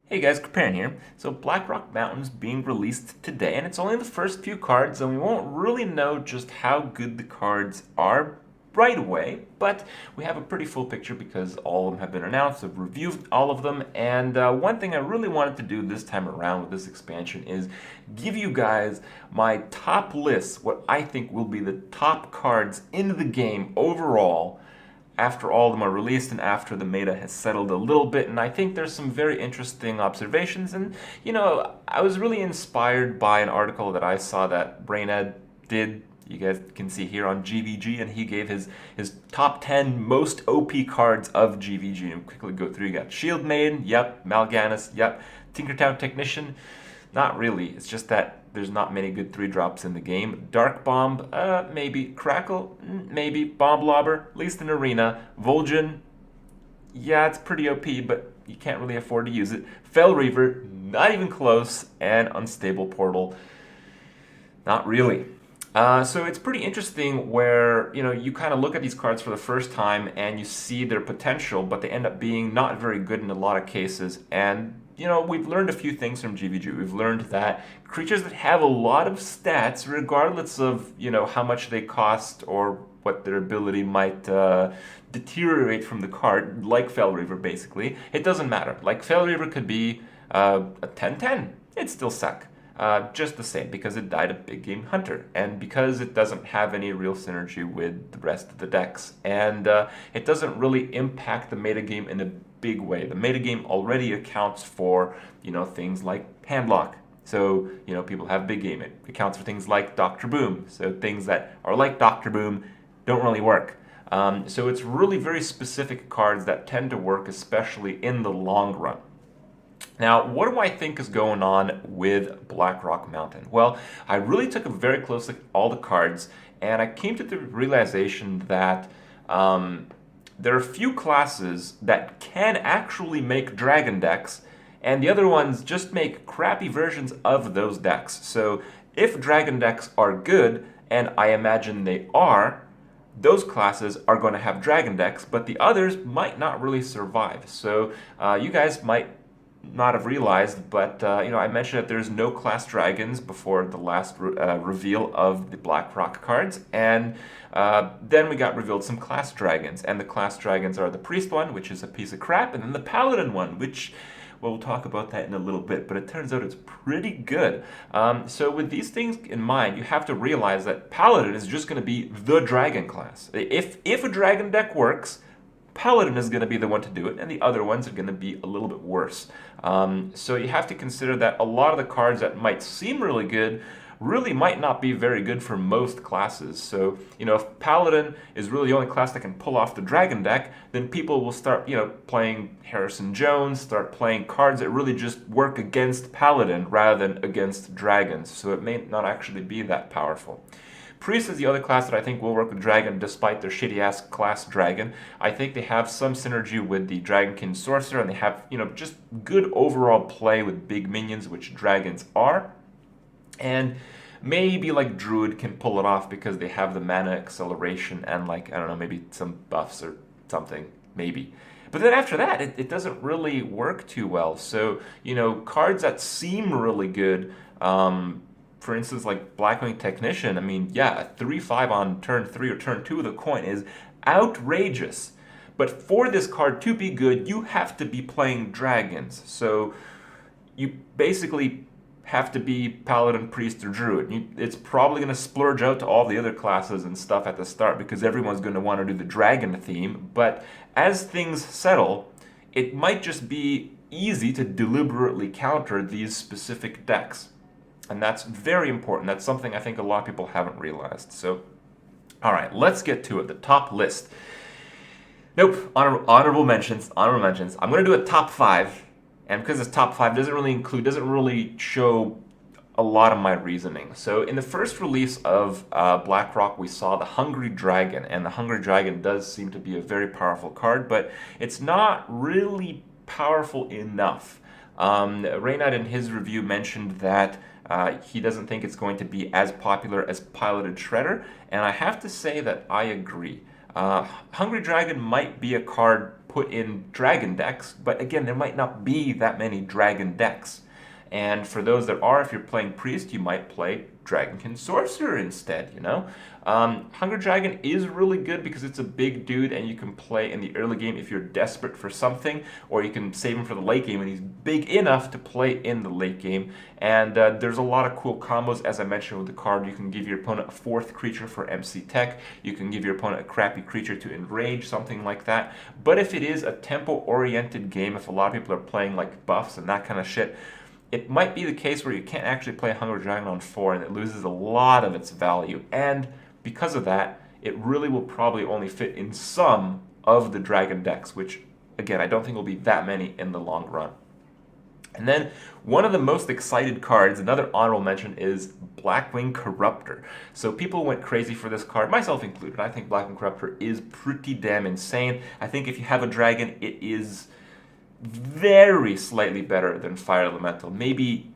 Hey guys, Kripparrian here. So Blackrock Mountain's being released today, and it's only the first few cards, and we won't really know just how good the cards are right away, but we have a pretty full picture because all of them have been announced. I've reviewed all of them, and one thing I really wanted to do this time around with this expansion is give you guys my top list, what I think will be the top cards in the game overall after all of them are released and after the meta has settled a little bit. And I think there's some very interesting observations. And, I was really inspired by an article that I saw that Brained did. You guys can see here on GVG, and he gave his top 10 most OP cards of GVG. And quickly go through. You got Shield Maiden, yep. Mal'Ganis, yep. Tinkertown Technician, not really. It's just that there's not many good 3-drops in the game. Dark Bomb, maybe. Crackle, maybe. Bomb Lobber, at least in Arena. Vol'jin, yeah, it's pretty OP, but you can't really afford to use it. Fel Reaver, not even close. And Unstable Portal, not really. So it's pretty interesting where you kind of look at these cards for the first time and you see their potential, but they end up being not very good in a lot of cases. And we've learned a few things from GVG. We've learned that creatures that have a lot of stats, regardless of how much they cost or what their ability might deteriorate from the card, like Fel Reaver, basically, it doesn't matter. Like Fel Reaver could be a 10/10. It'd still suck. Just the same, because it died a big game hunter, and because it doesn't have any real synergy with the rest of the decks, and it doesn't really impact the metagame in a big way. The metagame already accounts for things like handlock. So people have big game. It accounts for things like Dr. Boom. So things that are like Dr. Boom don't really work. So it's really very specific cards that tend to work, especially in the long run. Now, what do I think is going on with Blackrock Mountain? Well, I really took a very close look at all the cards, and I came to the realization that there are a few classes that can actually make dragon decks, and the other ones just make crappy versions of those decks. So if dragon decks are good, and I imagine they are, those classes are going to have dragon decks, but the others might not really survive. So you guys might not have realized, but I mentioned that there's no class dragons before the last reveal of the Blackrock cards, and then we got revealed some class dragons, and the class dragons are the priest one, which is a piece of crap, and then the paladin one, which we'll talk about that in a little bit, but it turns out it's pretty good. So with these things in mind, you have to realize that paladin is just going to be the dragon class. If a dragon deck works, Paladin is going to be the one to do it, and the other ones are going to be a little bit worse. So you have to consider that a lot of the cards that might seem really good really might not be very good for most classes. So, if Paladin is really the only class that can pull off the Dragon deck, then people will start, playing Harrison Jones, start playing cards that really just work against Paladin rather than against Dragons. So it may not actually be that powerful. Priest is the other class that I think will work with Dragon despite their shitty-ass class Dragon. I think they have some synergy with the Dragonkin Sorcerer, and they have, just good overall play with big minions, which Dragons are. And maybe, like, Druid can pull it off because they have the mana acceleration and, like, I don't know, maybe some buffs or something, maybe. But then after that, it doesn't really work too well. So, cards that seem really good, for instance, like Blackwing Technician, I mean, yeah, a 3/5 on turn 3 or turn 2 of the coin is outrageous. But for this card to be good, you have to be playing dragons. So you basically have to be Paladin, Priest, or Druid. It's probably going to splurge out to all the other classes and stuff at the start because everyone's going to want to do the dragon theme. But as things settle, it might just be easy to deliberately counter these specific decks. And that's very important. That's something I think a lot of people haven't realized. So, all right, let's get to it. The top list. Nope, honorable mentions. Honorable mentions. I'm going to do a top 5. And because it's top 5, doesn't really show a lot of my reasoning. So in the first release of Blackrock, we saw the Hungry Dragon. And the Hungry Dragon does seem to be a very powerful card, but it's not really powerful enough. Reynad in his review mentioned that he doesn't think it's going to be as popular as Piloted Shredder, and I have to say that I agree. Hungry Dragon might be a card put in dragon decks, but again, there might not be that many dragon decks. And for those that are, if you're playing Priest, you might play Dragonkin Sorcerer instead, you know? Hunger Dragon is really good because it's a big dude and you can play in the early game if you're desperate for something, or you can save him for the late game and he's big enough to play in the late game. And there's a lot of cool combos, as I mentioned with the card. You can give your opponent a 4th creature for MC Tech. You can give your opponent a crappy creature to enrage, something like that. But if it is a tempo-oriented game, if a lot of people are playing like buffs and that kind of shit, it might be the case where you can't actually play Hunger Dragon on 4 and it loses a lot of its value. And because of that, it really will probably only fit in some of the Dragon decks, which, again, I don't think will be that many in the long run. And then one of the most excited cards, another honorable mention, is Blackwing Corruptor. So people went crazy for this card, myself included. I think Blackwing Corruptor is pretty damn insane. I think if you have a dragon, it is very slightly better than Fire Elemental. Maybe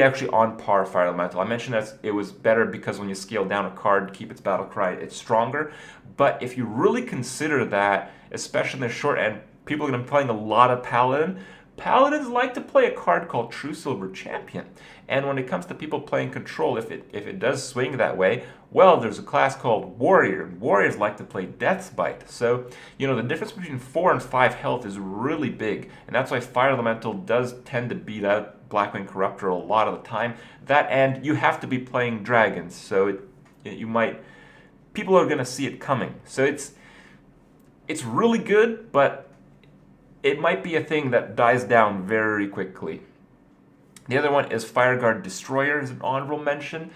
actually on par Fire Elemental. I mentioned that it was better because when you scale down a card to keep its battle cry, it's stronger. But if you really consider that, especially in the short end, people are going to be playing a lot of Paladin. Paladins like to play a card called True Silver Champion. And when it comes to people playing Control, if it does swing that way, well, there's a class called Warrior. Warriors like to play Death's Bite. So, you know, the difference between 4 and 5 health is really big. And that's why Fire Elemental does tend to beat out Blackwing Corruptor a lot of the time. That, and you have to be playing dragons. So people are going to see it coming. So it's really good, but it might be a thing that dies down very quickly. The other one is Fireguard Destroyer as an honorable mention.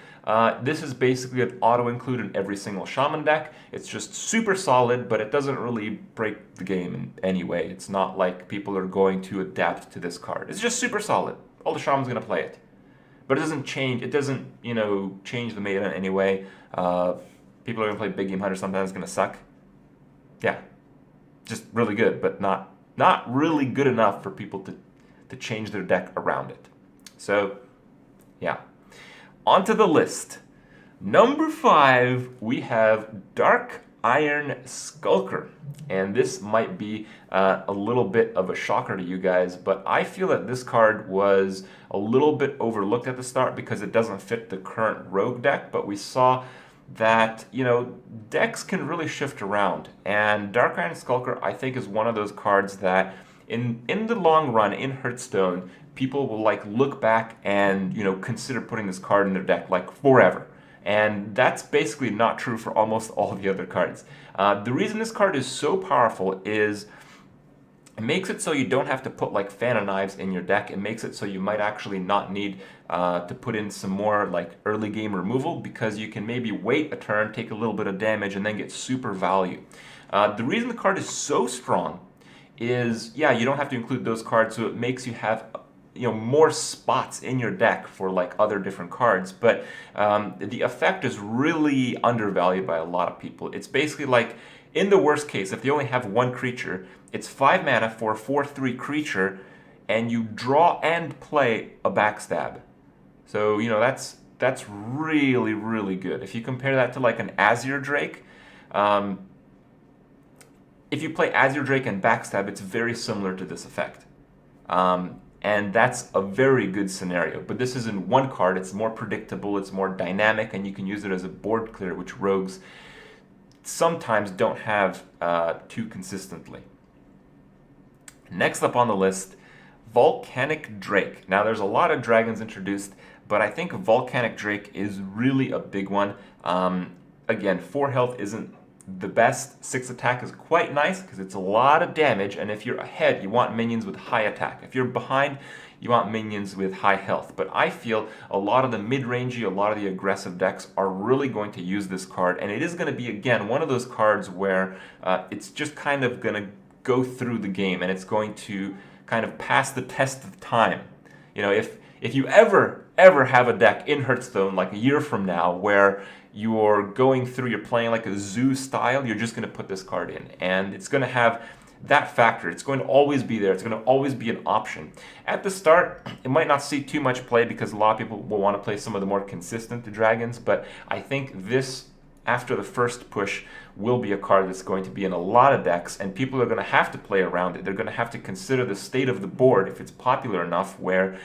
This is basically an auto-include in every single Shaman deck. It's just super solid, but it doesn't really break the game in any way. It's not like people are going to adapt to this card. It's just super solid. All the Shaman's going to play it. But it doesn't, change the meta in any way. People are going to play Big Game Hunter, sometimes it's going to suck. Yeah, just really good, but not really good enough for people to change their deck around it. So, yeah. Onto the list. Number 5, we have Dark Iron Skulker. And this might be a little bit of a shocker to you guys, but I feel that this card was a little bit overlooked at the start because it doesn't fit the current Rogue deck, but we saw that, decks can really shift around. And Dark Iron Skulker, I think, is one of those cards that in the long run, in Hearthstone, people will look back and consider putting this card in their deck forever. And that's basically not true for almost all the other cards. The reason this card is so powerful is it makes it so you don't have to put Fan of Knives in your deck. It makes it so you might actually not need to put in some more early game removal, because you can maybe wait a turn, take a little bit of damage, and then get super value. The reason the card is so strong is, yeah, you don't have to include those cards, so it makes you have more spots in your deck for other different cards, but the effect is really undervalued by a lot of people. It's basically in the worst case, if they only have one creature, it's 5 mana for a 4/3 creature, and you draw and play a backstab. So that's really, really good. If you compare that to an Azure Drake, if you play Azure Drake and backstab, it's very similar to this effect. And that's a very good scenario. But this is in one card. It's more predictable, it's more dynamic, and you can use it as a board clear, which rogues sometimes don't have too consistently. Next up on the list, Volcanic Drake. Now, there's a lot of dragons introduced, but I think Volcanic Drake is really a big one. Again, 4 health isn't the best. 6 attack is quite nice because it's a lot of damage, and if you're ahead, you want minions with high attack. If you're behind, you want minions with high health. But I feel a lot of the mid-rangey, a lot of the aggressive decks are really going to use this card, and it is going to be, again, one of those cards where it's just kind of going to go through the game, and it's going to kind of pass the test of time. If you ever have a deck in Hearthstone a year from now where you're going through, you're playing a zoo style, you're just going to put this card in, and it's going to have that factor. It's going to always be there. It's going to always be an option. At the start, it might not see too much play because a lot of people will want to play some of the more consistent dragons, but I think this after the first push, will be a card that's going to be in a lot of decks, and people are going to have to play around it. They're going to have to consider the state of the board if it's popular enough where,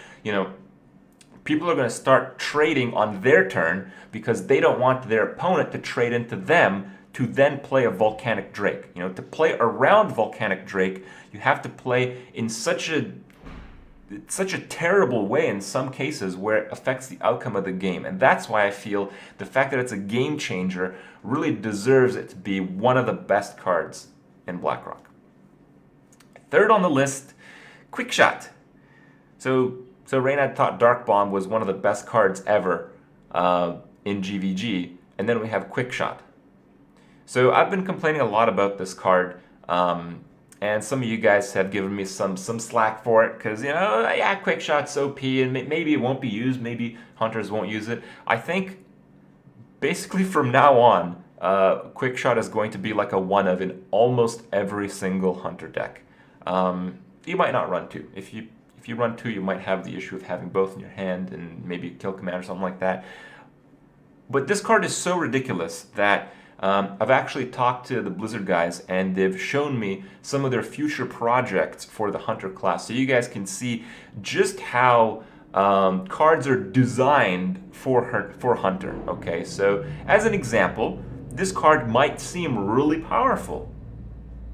people are going to start trading on their turn because they don't want their opponent to trade into them to then play a Volcanic Drake. To play around Volcanic Drake, you have to play in such a terrible way in some cases where it affects the outcome of the game. And that's why I feel the fact that it's a game changer really deserves it to be one of the best cards in Blackrock. Third on the list, Quick Shot. So Reynad thought Dark Bomb was one of the best cards ever in GVG, and then we have Quick Shot. So I've been complaining a lot about this card, and some of you guys have given me some slack for it because, Quick Shot's OP, and maybe it won't be used, maybe hunters won't use it. I think basically from now on, Quick Shot is going to be like a one-of in almost every single hunter deck. You might not run two. If you run two, you might have the issue of having both in your hand and maybe kill command or something like that. But this card is so ridiculous that I've actually talked to the Blizzard guys, and they've shown me some of their future projects for the Hunter class. So you guys can see just how cards are designed for Hunter. Okay, so as an example, this card might seem really powerful.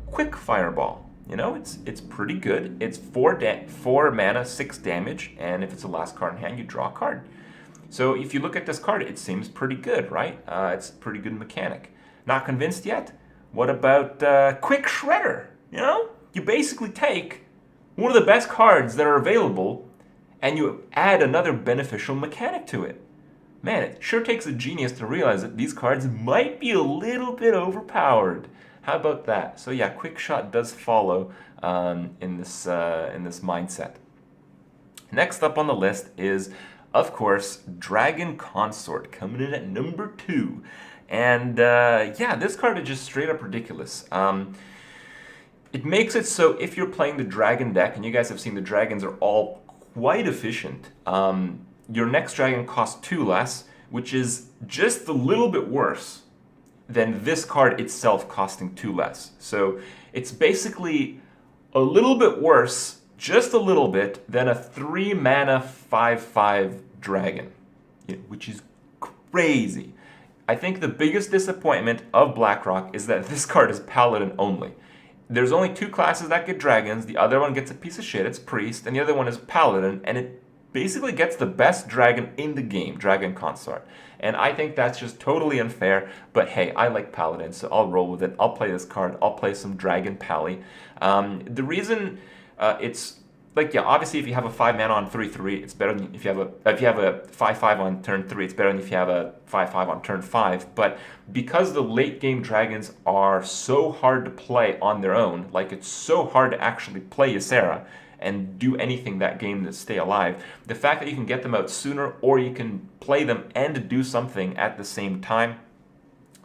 Quick Fireball. It's pretty good. It's 4 mana, 6 damage, and if it's the last card in hand, you draw a card. So if you look at this card, it seems pretty good, right? It's a pretty good mechanic. Not convinced yet? What about Quick Shredder? You basically take one of the best cards that are available and you add another beneficial mechanic to it. Man, it sure takes a genius to realize that these cards might be a little bit overpowered. How about that? So yeah, Quick Shot does follow in this mindset. Next up on the list is, of course, Dragon Consort, coming in at number 2. And this card is just straight up ridiculous. It makes it so if you're playing the dragon deck, and you guys have seen the dragons are all quite efficient, your next dragon costs 2 less, which is just a little bit worse than this card itself costing 2 less. So it's basically a little bit worse, just a little bit, than a 3 mana 5/5 dragon, which is crazy. I think the biggest disappointment of Blackrock is that this card is Paladin only. There's only 2 classes that get dragons. The other one gets a piece of shit, it's Priest, and the other one is Paladin, and it basically gets the best dragon in the game, Dragon Consort. And I think that's just totally unfair, but hey, I like Paladin, so I'll roll with it. I'll play this card. I'll play some Dragon Pally. The reason it's obviously if you have a 5 mana on 3/3, it's better than if you have a 5/5 on turn 3, it's better than if you have a 5/5 on turn 5. But because the late game dragons are so hard to play on their own, like it's so hard to actually play Ysera and do anything that game to stay alive, the fact that you can get them out sooner or you can play them and do something at the same time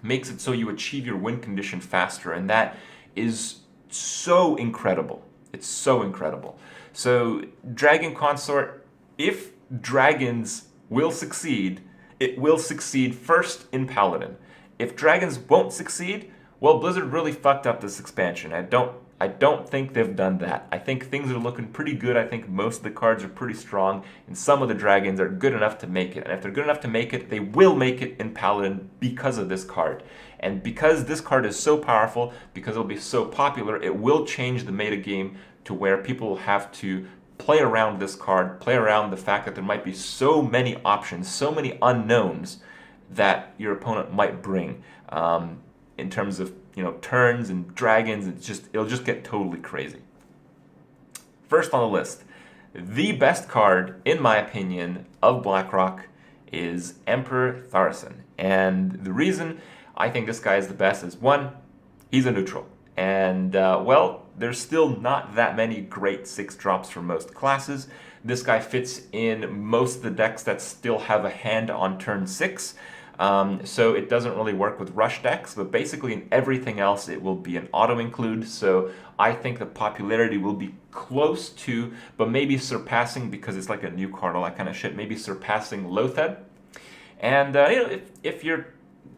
makes it so you achieve your win condition faster, and that is so incredible. It's so incredible. So Dragon Consort, if dragons will succeed, it will succeed first in Paladin. If dragons won't succeed, well, Blizzard really fucked up this expansion. I don't think they've done that. I think things are looking pretty good. I think most of the cards are pretty strong, and some of the dragons are good enough to make it. And if they're good enough to make it, they will make it in Paladin because of this card. And because this card is so powerful, because it'll be so popular, it will change the meta game to where people will have to play around this card, play around the fact that there might be so many options, so many unknowns that your opponent might bring in terms of turns and dragons. It'll just get totally crazy. First on the list, the best card, in my opinion, of Blackrock is Emperor Thaurissan. And the reason I think this guy is the best is, one, he's a neutral. And, there's still not that many great 6-drops for most classes. This guy fits in most of the decks that still have a hand on turn 6. So it doesn't really work with rush decks, but basically in everything else it will be an auto-include. So I think the popularity will be close to, but maybe surpassing, because it's like a new card, all that kind of shit, maybe surpassing Lotheb. And if you're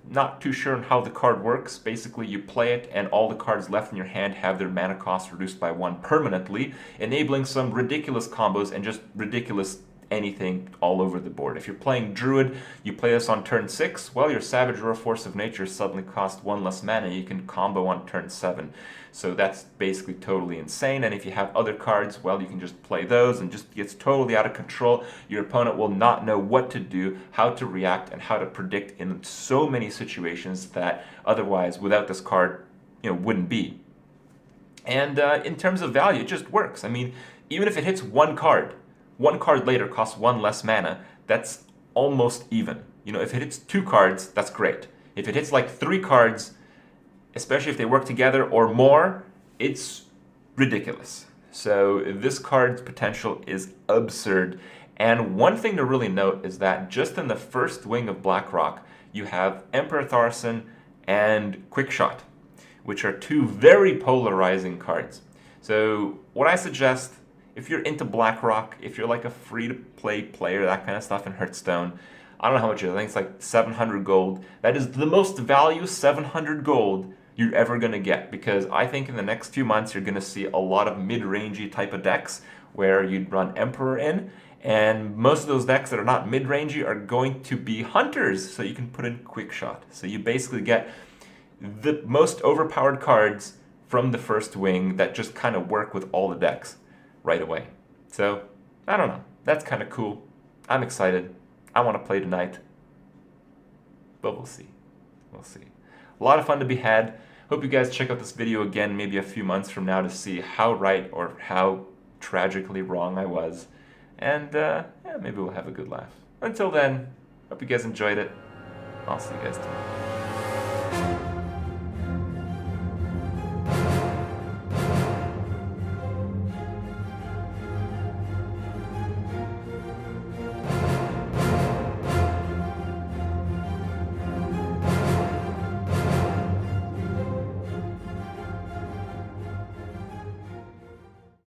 not too sure on how the card works. Basically, you play it, and all the cards left in your hand have their mana cost reduced by 1 permanently, enabling some ridiculous combos and just ridiculous anything all over the board. If you're playing Druid, you play this on turn 6, well, your Savage or Force of Nature suddenly cost 1 less mana. You can combo on turn 7. So that's basically totally insane. And if you have other cards, well, you can just play those and just gets totally out of control. Your opponent will not know what to do, how to react, and how to predict in so many situations that otherwise, without this card, wouldn't be. And in terms of value, it just works. I mean, even if it hits one card later costs 1 less mana, that's almost even. If it hits 2 cards, that's great. If it hits like 3 cards, especially if they work together or more, it's ridiculous. So this card's potential is absurd. And one thing to really note is that just in the first wing of Blackrock, you have Emperor Tharson and Quickshot, which are 2 very polarizing cards. So what I suggest, if you're into Blackrock, if you're like a free-to-play player, that kind of stuff in Hearthstone, I don't know how much it is. I think it's like 700 gold. That is the most value 700 gold you're ever going to get, because I think in the next few months you're going to see a lot of mid-rangey type of decks where you'd run Emperor in, and most of those decks that are not mid-rangey are going to be Hunters, so you can put in Quickshot. So you basically get the most overpowered cards from the first wing that just kind of work with all the decks right away. So, I don't know. That's kind of cool. I'm excited. I want to play tonight. But we'll see. We'll see. A lot of fun to be had. Hope you guys check out this video again maybe a few months from now to see how right or how tragically wrong I was. And maybe we'll have a good laugh. Until then, hope you guys enjoyed it. I'll see you guys tomorrow.